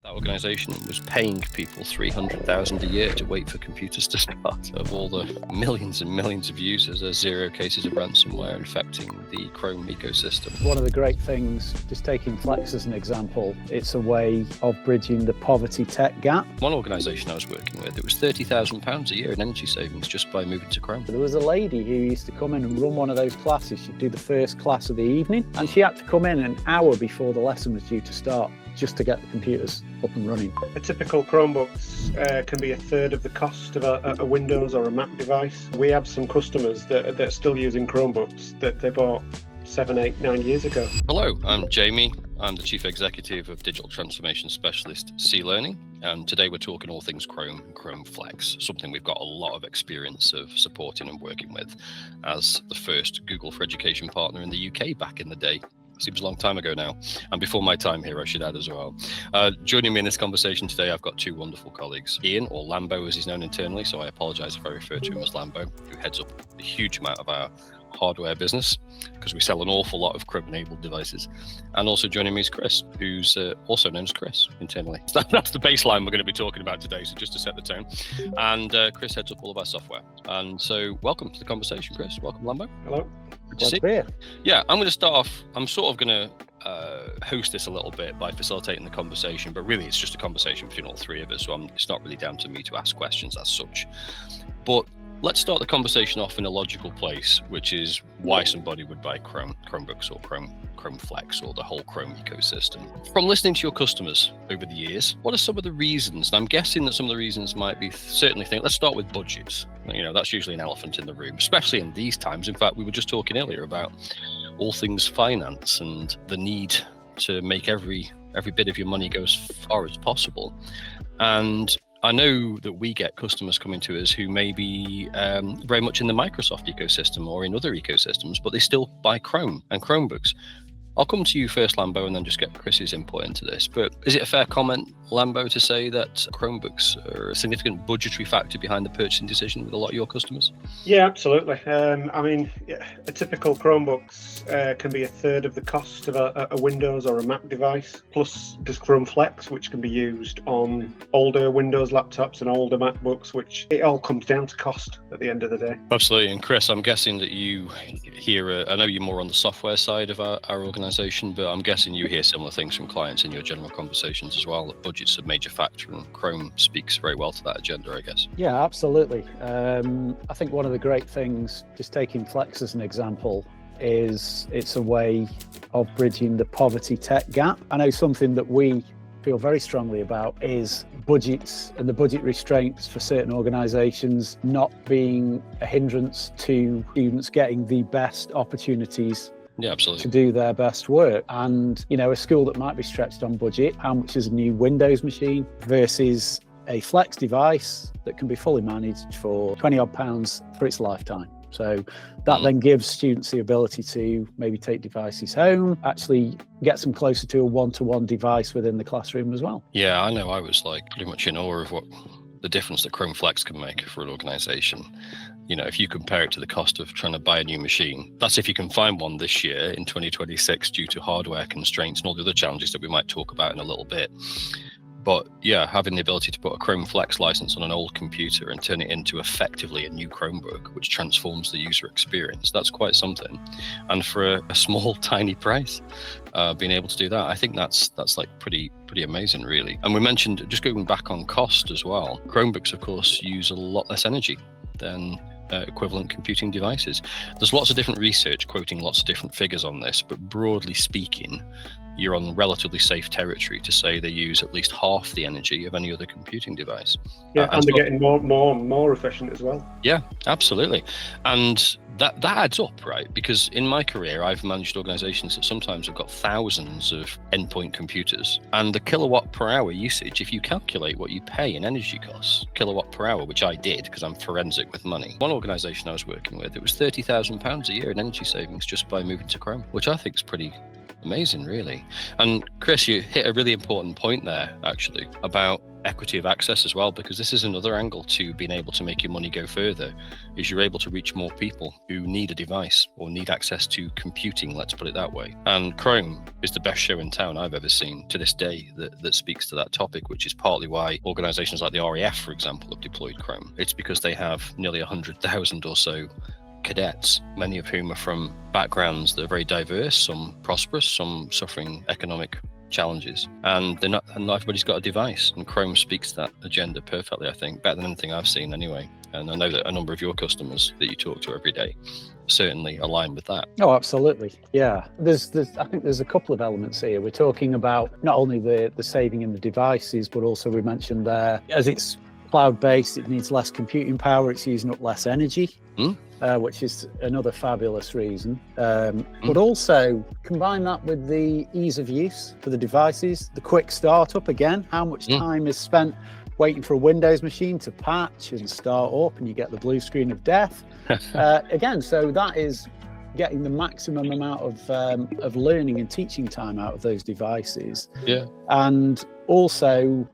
That organisation was paying people $300,000 a year to wait for computers to start. Of all the millions and millions of users, there's 0 cases of ransomware infecting the Chrome ecosystem. One of the great things, just taking Flex as an example, it's a way of bridging the poverty tech gap. One organisation I was working with, it was £30,000 a year in energy savings just by moving to Chrome. There was a lady who used to come in and run one of those classes. She'd do the first class of the evening, and she had to come in an hour before the lesson was due to start, just to get the computers up and running. A typical Chromebooks can be a third of the cost of a Windows or a Mac device. We have some customers that are still using Chromebooks that they bought 7, 8, 9 years ago. Hello, I'm Jamie. I'm the Chief Executive of Digital Transformation Specialist C-Learning, and today we're talking all things Chrome and Chrome Flex, something we've got a lot of experience of supporting and working with as the first Google for Education partner in the UK back in the day. Seems a long time ago now, and before my time here, I should add as well. Joining me in this conversation today, I've got two wonderful colleagues. Ian, or Lambo as he's known internally, so I apologise if I refer to him as Lambo, who heads up a huge amount of our hardware business, because we sell an awful lot of Chrome-enabled devices. And also joining me is Chris, who's also known as Chris internally. So that's the baseline we're going to be talking about today, so just to set the tone. And Chris heads up all of our software. And so welcome to the conversation, Chris. Welcome, Lambo. Hello. Glad to be here. Yeah, I'm going to start off. I'm sort of going to host this a little bit by facilitating the conversation, but really it's just a conversation between all three of us, so it's not really down to me to ask questions as such. But let's start the conversation off in a logical place, which is why somebody would buy Chromebooks or Chrome Flex or the whole Chrome ecosystem. From listening to your customers over the years, what are some of the reasons? And I'm guessing that some of the reasons might be let's start with budgets. You know, that's usually an elephant in the room, especially in these times. In fact, we were just talking earlier about all things finance and the need to make every bit of your money go as far as possible. And I know that we get customers coming to us who may be very much in the Microsoft ecosystem or in other ecosystems, but they still buy Chrome and Chromebooks. I'll come to you first, Lambo, and then just get Chris's input into this. But is it a fair comment, Lambo, to say that Chromebooks are a significant budgetary factor behind the purchasing decision with a lot of your customers? Yeah, absolutely. A typical Chromebooks can be a third of the cost of a Windows or a Mac device. Plus, there's Chrome Flex, which can be used on older Windows laptops and older MacBooks, which it all comes down to cost at the end of the day. Absolutely. And Chris, I'm guessing that you hear, I know you're more on the software side of our organization, but I'm guessing you hear similar things from clients in your general conversations as well, that budget's a major factor, and Chrome speaks very well to that agenda, I guess. Yeah, absolutely. I think one of the great things, just taking Flex as an example, is it's a way of bridging the poverty tech gap. I know something that we feel very strongly about is budgets and the budget restraints for certain organisations not being a hindrance to students getting the best opportunities. Yeah, absolutely. To do their best work. And, you know, a school that might be stretched on budget, how much is a new Windows machine versus a Flex device that can be fully managed for £20 odd for its lifetime. So that then gives students the ability to maybe take devices home, actually get them closer to a one-to-one device within the classroom as well. Yeah, I know. I was like pretty much in awe of what the difference that Chrome Flex can make for an organization. You know, if you compare it to the cost of trying to buy a new machine, that's if you can find one this year in 2026 due to hardware constraints and all the other challenges that we might talk about in a little bit. But yeah, having the ability to put a Chrome Flex license on an old computer and turn it into effectively a new Chromebook, which transforms the user experience, that's quite something. And for a small, tiny price, being able to do that, I think that's like pretty amazing, really. And we mentioned, just going back on cost as well, Chromebooks, of course, use a lot less energy than equivalent computing devices. There's lots of different research quoting lots of different figures on this, but broadly speaking, you're on relatively safe territory to say they use at least half the energy of any other computing device. Yeah, and they're getting more efficient as well. Yeah, absolutely. And that adds up, right? Because in my career, I've managed organizations that sometimes have got thousands of endpoint computers, and the kilowatt per hour usage, if you calculate what you pay in energy costs, kilowatt per hour, which I did because I'm forensic with money. One organization I was working with, it was £30,000 a year in energy savings just by moving to Chrome, which I think is pretty amazing, really. And Chris, you hit a really important point there, actually, about equity of access as well, because this is another angle to being able to make your money go further, is you're able to reach more people who need a device or need access to computing, let's put it that way. And Chrome is the best show in town I've ever seen to this day that speaks to that topic, which is partly why organizations like the RAF, for example, have deployed Chrome. It's because they have nearly 100,000 or so cadets, many of whom are from backgrounds that are very diverse, some prosperous, some suffering economic challenges, and not everybody's got a device, and Chrome speaks to that agenda perfectly, I think, better than anything I've seen anyway. And I know that a number of your customers that you talk to every day certainly align with that. Oh, absolutely. Yeah. I think there's a couple of elements here. We're talking about not only the saving in the devices, but also we mentioned there, as it's cloud-based, it needs less computing power, it's using up less energy. Which is another fabulous reason. But also combine that with the ease of use for the devices, the quick startup again, how much time is spent waiting for a Windows machine to patch and start up, and you get the blue screen of death. Again, so that is getting the maximum amount of learning and teaching time out of those devices. Yeah. And also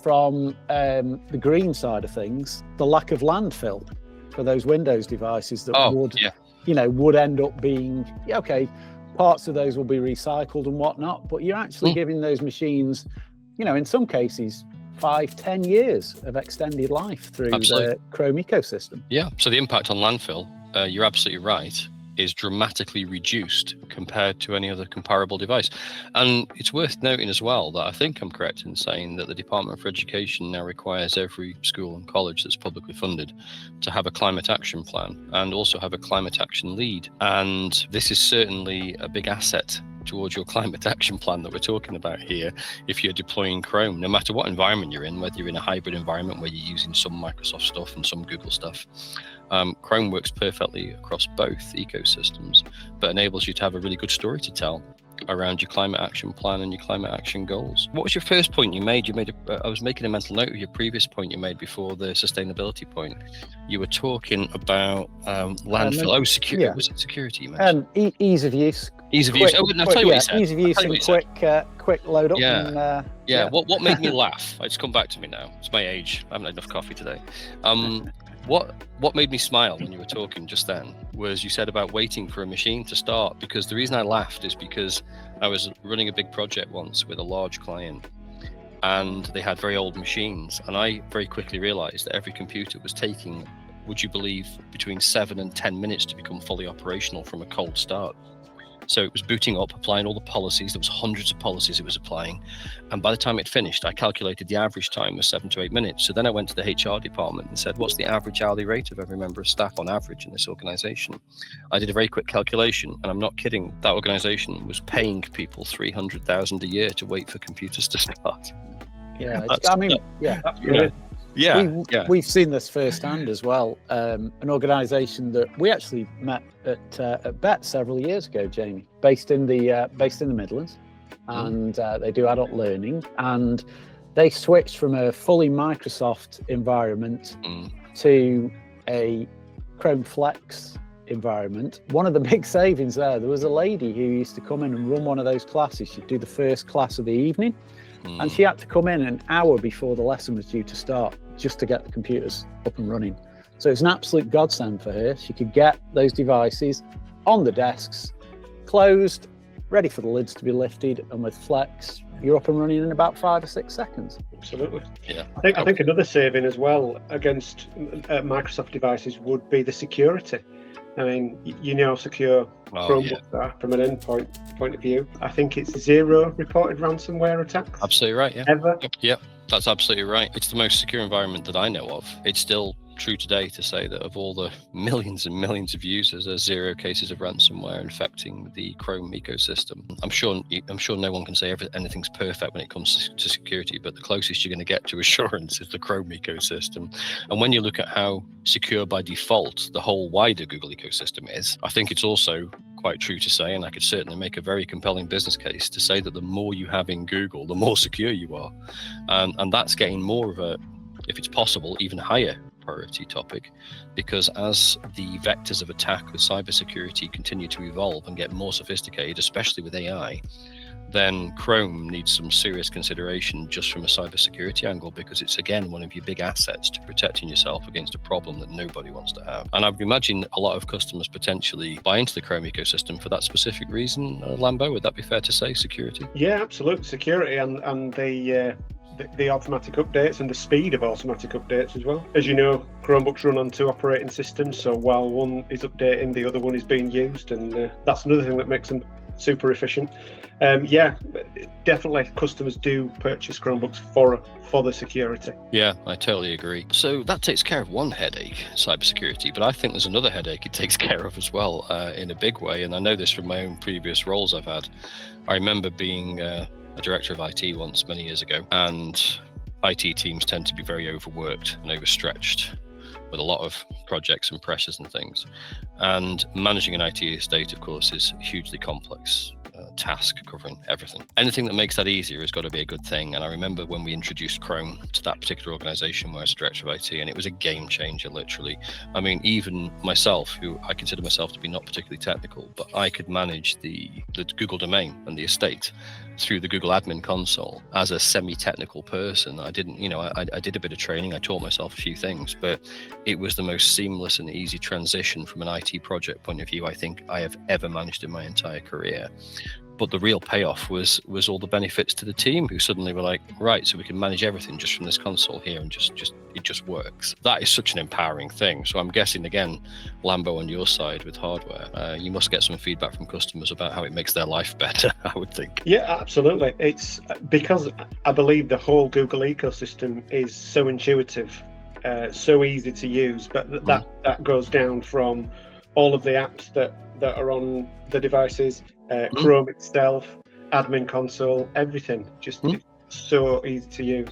from the green side of things, the lack of landfill for those Windows devices that would end up being, okay, parts of those will be recycled and whatnot, but you're actually giving those machines, in some cases, 5-10 years of extended life through the Chrome ecosystem. Yeah, so the impact on landfill, you're absolutely right, is dramatically reduced compared to any other comparable device. And it's worth noting as well that I think I'm correct in saying that the Department for Education now requires every school and college that's publicly funded to have a climate action plan and also have a climate action lead. And this is certainly a big asset towards your climate action plan that we're talking about here. If you're deploying Chrome, no matter what environment you're in, whether you're in a hybrid environment where you're using some Microsoft stuff and some Google stuff, Chrome works perfectly across both ecosystems, but enables you to have a really good story to tell around your climate action plan and your climate action goals. What was your first point you made? I was making a mental note of your previous point you made before the sustainability point. You were talking about landfill. Security. Yeah. Was it security you mentioned? Ease of use. Ease of use. I'll tell you what you said. Ease of use and quick load up. Yeah. And, What made me laugh? It's come back to me now. It's my age. I haven't had enough coffee today. What made me smile when you were talking just then was you said about waiting for a machine to start, because the reason I laughed is because I was running a big project once with a large client and they had very old machines, and I very quickly realized that every computer was taking, would you believe, between 7 and 10 minutes to become fully operational from a cold start. So it was booting up, applying all the policies. There was hundreds of policies it was applying. And by the time it finished, I calculated the average time was 7 to 8 minutes. So then I went to the HR department and said, what's the average hourly rate of every member of staff on average in this organization? I did a very quick calculation, and I'm not kidding. That organization was paying people $300,000 a year to wait for computers to start. Yeah, We've seen this firsthand as well. An organisation that we actually met at BET several years ago, Jamie, based in the Midlands, and they do adult learning, and they switched from a fully Microsoft environment to a Chrome Flex environment. One of the big savings there was a lady who used to come in and run one of those classes. She'd do the first class of the evening, and she had to come in an hour before the lesson was due to start just to get the computers up and running. So it's an absolute godsend for her. She could get those devices on the desks, closed, ready for the lids to be lifted, and with Flex, you're up and running in about 5 or 6 seconds. Absolutely. Yeah. I think another saving as well against Microsoft devices would be the security. I mean, how secure Chromebooks are from an endpoint point of view. I think it's 0 reported ransomware attacks. Absolutely right, yeah. Ever. Yep, that's absolutely right. It's the most secure environment that I know of. It's still true today to say that of all the millions and millions of users, there's 0 cases of ransomware infecting the Chrome ecosystem. I'm sure no one can say anything's perfect when it comes to security, but the closest you're going to get to assurance is the Chrome ecosystem. And when you look at how secure by default the whole wider Google ecosystem is, I think it's also quite true to say, and I could certainly make a very compelling business case to say that the more you have in Google, the more secure you are. And that's getting more of a, if it's possible, even higher priority topic, because as the vectors of attack with cybersecurity continue to evolve and get more sophisticated, especially with AI, then Chrome needs some serious consideration just from a cybersecurity angle, because it's, again, one of your big assets to protecting yourself against a problem that nobody wants to have. And I would imagine a lot of customers potentially buy into the Chrome ecosystem for that specific reason. Lambo, would that be fair to say, security? Yeah, absolutely. Security and the automatic updates and the speed of automatic updates as well. As you know, Chromebooks run on 2 operating systems, so while one is updating, the other one is being used, and that's another thing that makes them super efficient. Yeah, definitely customers do purchase Chromebooks for the security. Yeah, I totally agree. So that takes care of one headache, cybersecurity, but I think there's another headache it takes care of as well, in a big way. And I know this from my own previous roles I've had. I remember being a director of IT once, many years ago, and IT teams tend to be very overworked and overstretched with a lot of projects and pressures and things. And managing an IT estate, of course, is hugely complex. Task covering everything. Anything that makes that easier has got to be a good thing. And I remember when we introduced Chrome to that particular organization where I was director of IT, and it was a game changer, literally. I mean, even myself, who I consider myself to be not particularly technical, but I could manage the Google domain and the estate through the Google admin console as a semi-technical person. I didn't, I did a bit of training, I taught myself a few things, but it was the most seamless and easy transition from an IT project point of view I think I have ever managed in my entire career. But the real payoff was all the benefits to the team, who suddenly were like, right, so we can manage everything just from this console here, and it just works. That is such an empowering thing. So I'm guessing, again, Lambo, on your side with hardware, you must get some feedback from customers about how it makes their life better, I would think. Yeah, absolutely. It's because I believe the whole Google ecosystem is so intuitive, so easy to use, but that goes down from all of the apps that are on the devices, Chrome itself, admin console, everything, just so easy to use.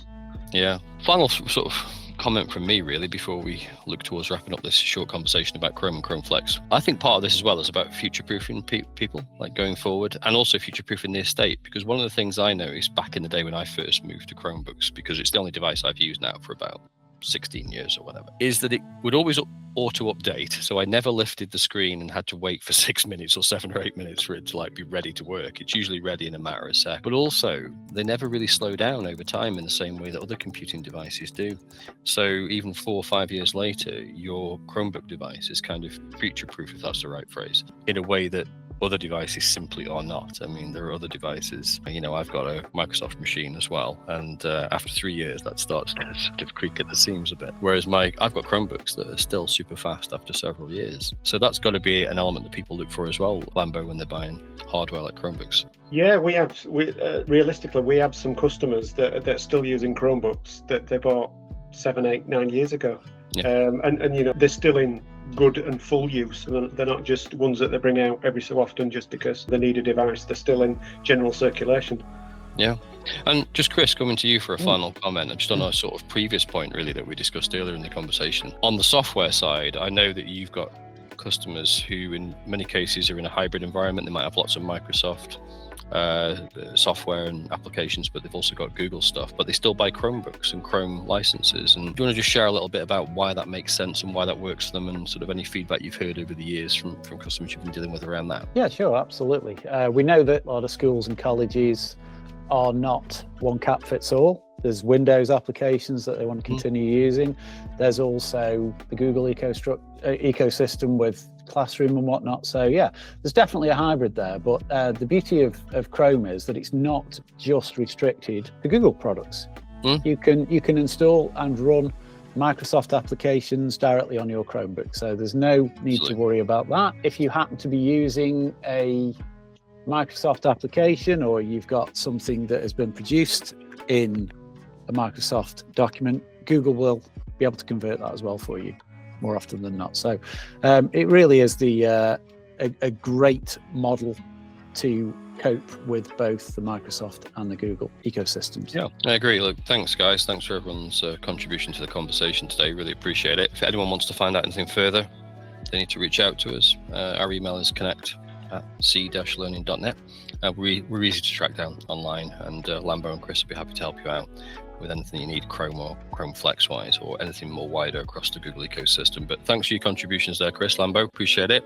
Yeah. Final sort of comment from me, really, before we look towards wrapping up this short conversation about Chrome and Chrome Flex. I think part of this as well is about future-proofing people, like going forward, and also future-proofing the estate, because one of the things I noticed back in the day when I first moved to Chromebooks, because it's the only device I've used now for about 16 years or whatever, is that it would always auto update. So I never lifted the screen and had to wait for 6 minutes or 7 or 8 minutes for it to be ready to work. It's usually ready in a matter of seconds. But also, they never really slow down over time in the same way that other computing devices do. So even 4 or 5 years later, your Chromebook device is kind of future-proof, if that's the right phrase, in a way that other devices simply are not. I mean, there are other devices, I've got a Microsoft machine as well, and after 3 years that starts to sort of creak at the seams a bit, whereas I've got Chromebooks that are still super fast after several years. So that's got to be an element that people look for as well, Lambo, when they're buying hardware like Chromebooks. Yeah, realistically we have some customers that are still using Chromebooks that they bought 7, 8, 9 years ago. Yeah. And they're still in good and full use, and they're not just ones that they bring out every so often just because they need a device. They're still in general circulation. Yeah. And just Chris, coming to you for a final comment, just on a sort of previous point really that we discussed earlier in the conversation. On the software side, I know that you've got customers who in many cases are in a hybrid environment. They might have lots of Microsoft software and applications, but they've also got Google stuff, but they still buy Chromebooks and Chrome licenses. And do you want to just share a little bit about why that makes sense and why that works for them, and sort of any feedback you've heard over the years from customers you've been dealing with around that? Yeah, sure, absolutely. We know that a lot of schools and colleges are not one cap fits all. There's Windows applications that they want to continue using. There's also the Google ecosystem with Classroom and whatnot. So yeah, there's definitely a hybrid there. But the beauty of Chrome is that it's not just restricted to Google products. You can install and run Microsoft applications directly on your Chromebook. So there's no need to worry about that. If you happen to be using a Microsoft application, or you've got something that has been produced in a Microsoft document, Google will be able to convert that as well for you more often than not. So it really is a great model to cope with both the Microsoft and the Google ecosystems. Yeah, I agree. Look, thanks guys. Thanks for everyone's contribution to the conversation today. Really appreciate it. If anyone wants to find out anything further, they need to reach out to us. Our email is connect@c-learning.net. We're easy to track down online, and Lambo and Chris will be happy to help you out with anything you need, Chrome or Chrome Flex wise, or anything more wider across the Google ecosystem. But thanks for your contributions there, Chris, Lambo. Appreciate it.